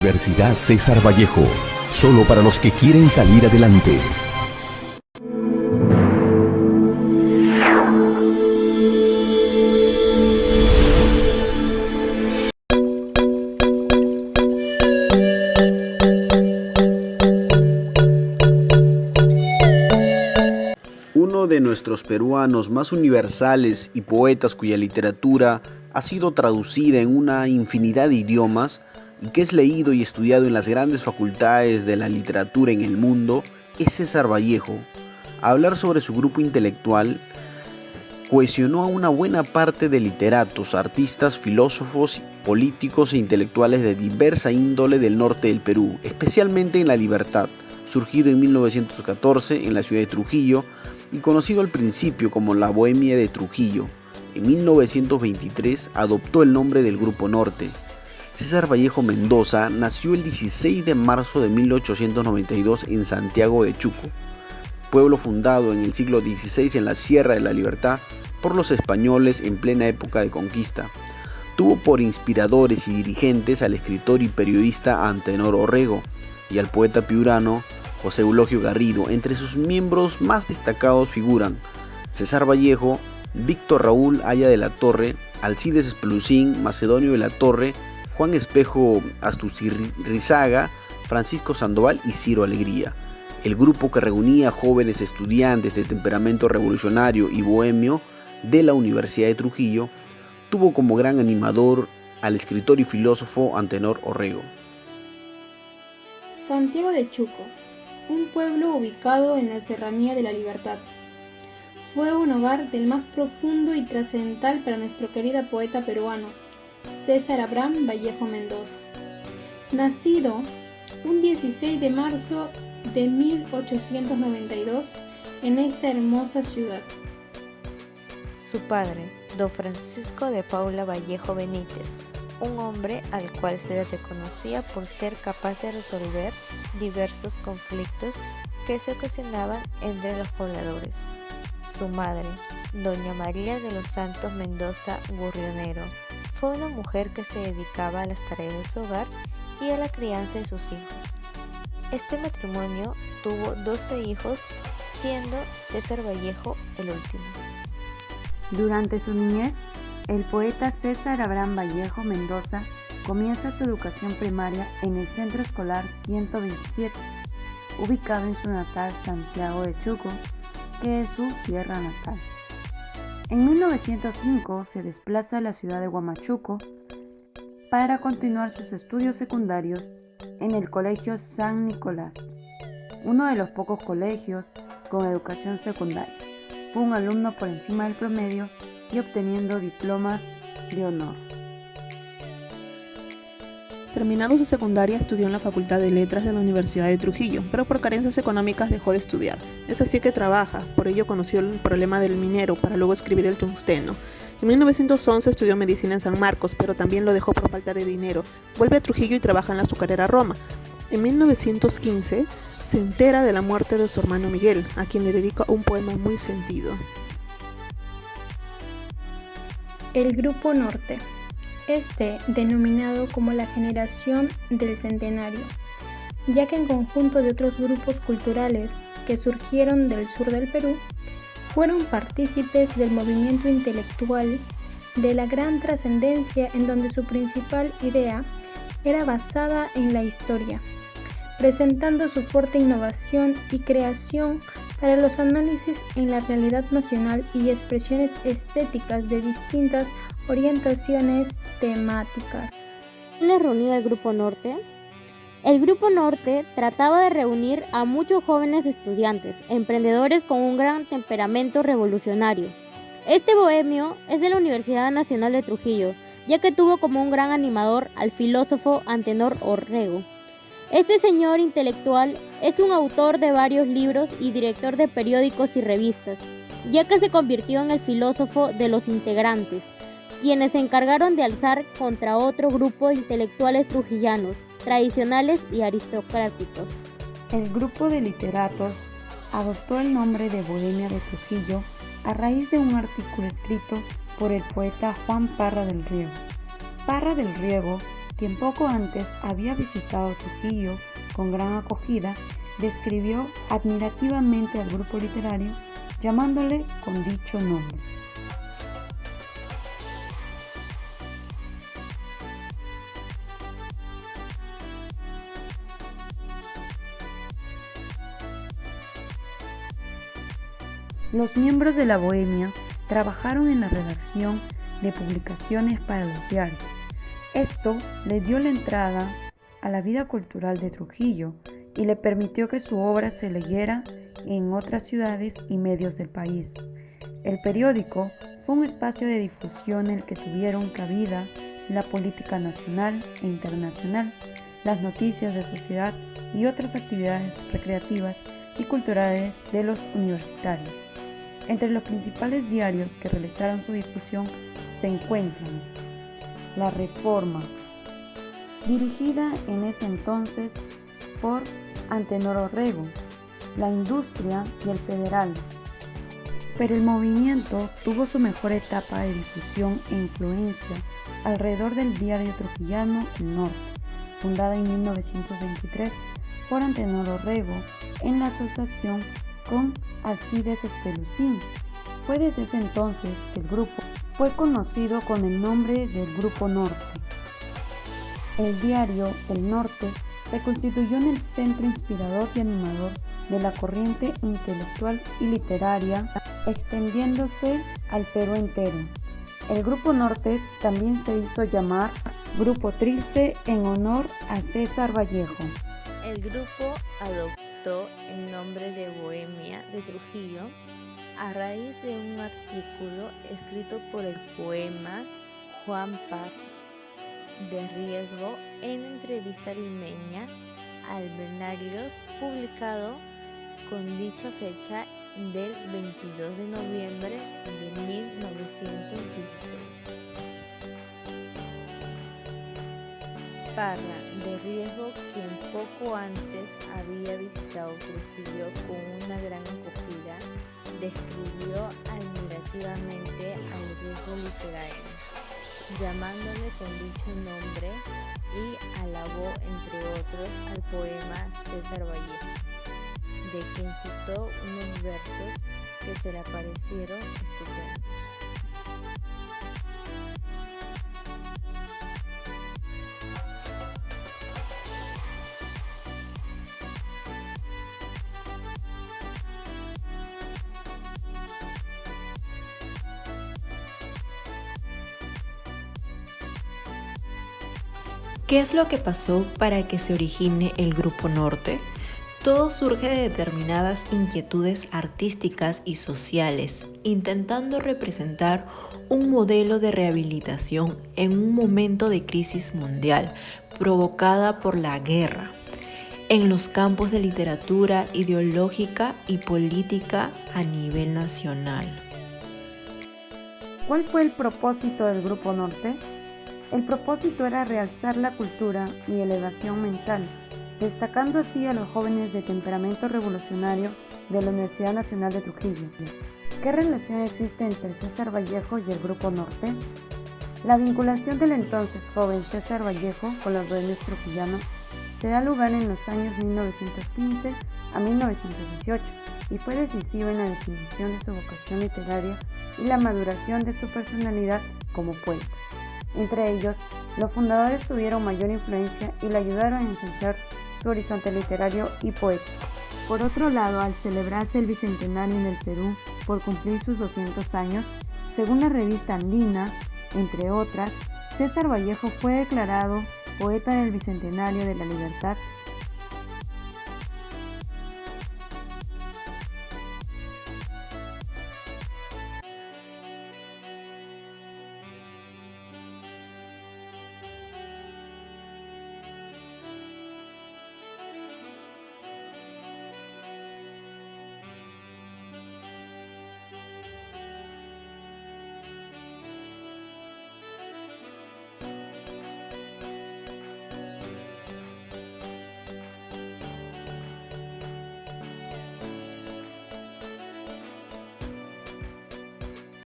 Universidad César Vallejo, solo para los que quieren salir adelante. Uno de nuestros peruanos más universales y poetas cuya literatura ha sido traducida en una infinidad de idiomas y que es leído y estudiado en las grandes facultades de la literatura en el mundo, es César Vallejo. Hablar sobre su grupo intelectual cohesionó a una buena parte de literatos, artistas, filósofos, políticos e intelectuales de diversa índole del norte del Perú, especialmente en La Libertad, surgido en 1914 en la ciudad de Trujillo y conocido al principio como la Bohemia de Trujillo. En 1923 adoptó el nombre del Grupo Norte. César Vallejo Mendoza nació el 16 de marzo de 1892 en Santiago de Chuco, pueblo fundado en el siglo XVI en la Sierra de la Libertad por los españoles en plena época de conquista. Tuvo por inspiradores y dirigentes al escritor y periodista Antenor Orrego y al poeta piurano José Eulogio Garrido. Entre sus miembros más destacados figuran César Vallejo, Víctor Raúl Haya de la Torre, Alcides Esplucín, Macedonio de la Torre, Juan Espejo Astuzirrizaga, Francisco Sandoval y Ciro Alegría. El grupo que reunía a jóvenes estudiantes de temperamento revolucionario y bohemio de la Universidad de Trujillo tuvo como gran animador al escritor y filósofo Antenor Orrego. Santiago de Chuco, un pueblo ubicado en la Serranía de la Libertad, fue un hogar del más profundo y trascendental para nuestro querido poeta peruano, César Abraham Vallejo Mendoza. Nacido un 16 de marzo de 1892 en esta hermosa ciudad. Su padre, don Francisco de Paula Vallejo Benítez, un hombre al cual se le reconocía por ser capaz de resolver diversos conflictos que se ocasionaban entre los pobladores. Su madre, doña María de los Santos Mendoza Gurrionero, fue una mujer que se dedicaba a las tareas de su hogar y a la crianza de sus hijos. Este matrimonio tuvo 12 hijos, siendo César Vallejo el último. Durante su niñez, el poeta César Abraham Vallejo Mendoza comienza su educación primaria en el Centro Escolar 127, ubicado en su natal Santiago de Chuco, que es su tierra natal. En 1905 se desplaza a la ciudad de Huamachuco para continuar sus estudios secundarios en el Colegio San Nicolás, uno de los pocos colegios con educación secundaria. Fue un alumno por encima del promedio y obteniendo diplomas de honor. Terminando su secundaria, estudió en la Facultad de Letras de la Universidad de Trujillo, pero por carencias económicas dejó de estudiar. Es así que trabaja, por ello conoció el problema del minero para luego escribir el tungsteno. En 1911 estudió medicina en San Marcos, pero también lo dejó por falta de dinero. Vuelve a Trujillo y trabaja en la azucarera Roma. En 1915 se entera de la muerte de su hermano Miguel, a quien le dedica un poema muy sentido. El Grupo Norte, denominado como la generación del centenario, ya que en conjunto de otros grupos culturales que surgieron del sur del Perú, fueron partícipes del movimiento intelectual de la gran trascendencia, en donde su principal idea era basada en la historia, presentando su fuerte innovación y creación para los análisis en la realidad nacional y expresiones estéticas de distintas orientaciones temáticas. ¿La reunida del Grupo Norte? El Grupo Norte trataba de reunir a muchos jóvenes estudiantes, emprendedores con un gran temperamento revolucionario. Este bohemio es de la Universidad Nacional de Trujillo, ya que tuvo como un gran animador al filósofo Antenor Orrego. Este señor intelectual es un autor de varios libros y director de periódicos y revistas, ya que se convirtió en el filósofo de los integrantes, quienes se encargaron de alzar contra otro grupo de intelectuales trujillanos, tradicionales y aristocráticos. El grupo de literatos adoptó el nombre de Bohemia de Trujillo a raíz de un artículo escrito por el poeta Juan Parra del Riego. Parra del Riego quien poco antes había visitado Trujillo con gran acogida, describió admirativamente al grupo literario, llamándole con dicho nombre. Los miembros de la Bohemia trabajaron en la redacción de publicaciones para los diarios. Esto le dio la entrada a la vida cultural de Trujillo y le permitió que su obra se leyera en otras ciudades y medios del país. El periódico fue un espacio de difusión en el que tuvieron cabida la política nacional e internacional, las noticias de sociedad y otras actividades recreativas y culturales de los universitarios. Entre los principales diarios que realizaron su difusión se encuentran La Reforma, dirigida en ese entonces por Antenor Orrego, La Industria y El Federal. Pero el movimiento tuvo su mejor etapa de difusión e influencia alrededor del diario trujillano El Norte, fundada en 1923 por Antenor Orrego en la asociación con Alcides Espelucín. Fue desde ese entonces que el grupo fue conocido con el nombre del Grupo Norte. El diario El Norte se constituyó en el centro inspirador y animador de la corriente intelectual y literaria, extendiéndose al Perú entero. El Grupo Norte también se hizo llamar Grupo Trilce en honor a César Vallejo. El grupo adoptó el nombre de Bohemia de Trujillo a raíz de un artículo escrito por el poema Juan Paz de Riesgo en entrevista limeña al Venarios, publicado con dicha fecha del 22 de noviembre de 1916. Parra de Riesgo, quien poco antes había visitado Trujillo con una gran acogida, describió admirativamente al Riesgo literario, llamándole con dicho nombre, y alabó entre otros al poema César Vallejo, de quien citó unos versos que se le parecieron estupendos. ¿Qué es lo que pasó para que se origine el Grupo Norte? Todo surge de determinadas inquietudes artísticas y sociales, intentando representar un modelo de rehabilitación en un momento de crisis mundial provocada por la guerra, en los campos de literatura ideológica y política a nivel nacional. ¿Cuál fue el propósito del Grupo Norte? El propósito era realzar la cultura y elevación mental, destacando así a los jóvenes de temperamento revolucionario de la Universidad Nacional de Trujillo. ¿Qué relación existe entre César Vallejo y el Grupo Norte? La vinculación del entonces joven César Vallejo con los bohemios trujillanos se da lugar en los años 1915 a 1918 y fue decisiva en la definición de su vocación literaria y la maduración de su personalidad como poeta. Entre ellos, los fundadores tuvieron mayor influencia y le ayudaron a ensanchar su horizonte literario y poético. Por otro lado, al celebrarse el Bicentenario en el Perú por cumplir sus 200 años, según la revista Andina, entre otras, César Vallejo fue declarado poeta del Bicentenario de la Libertad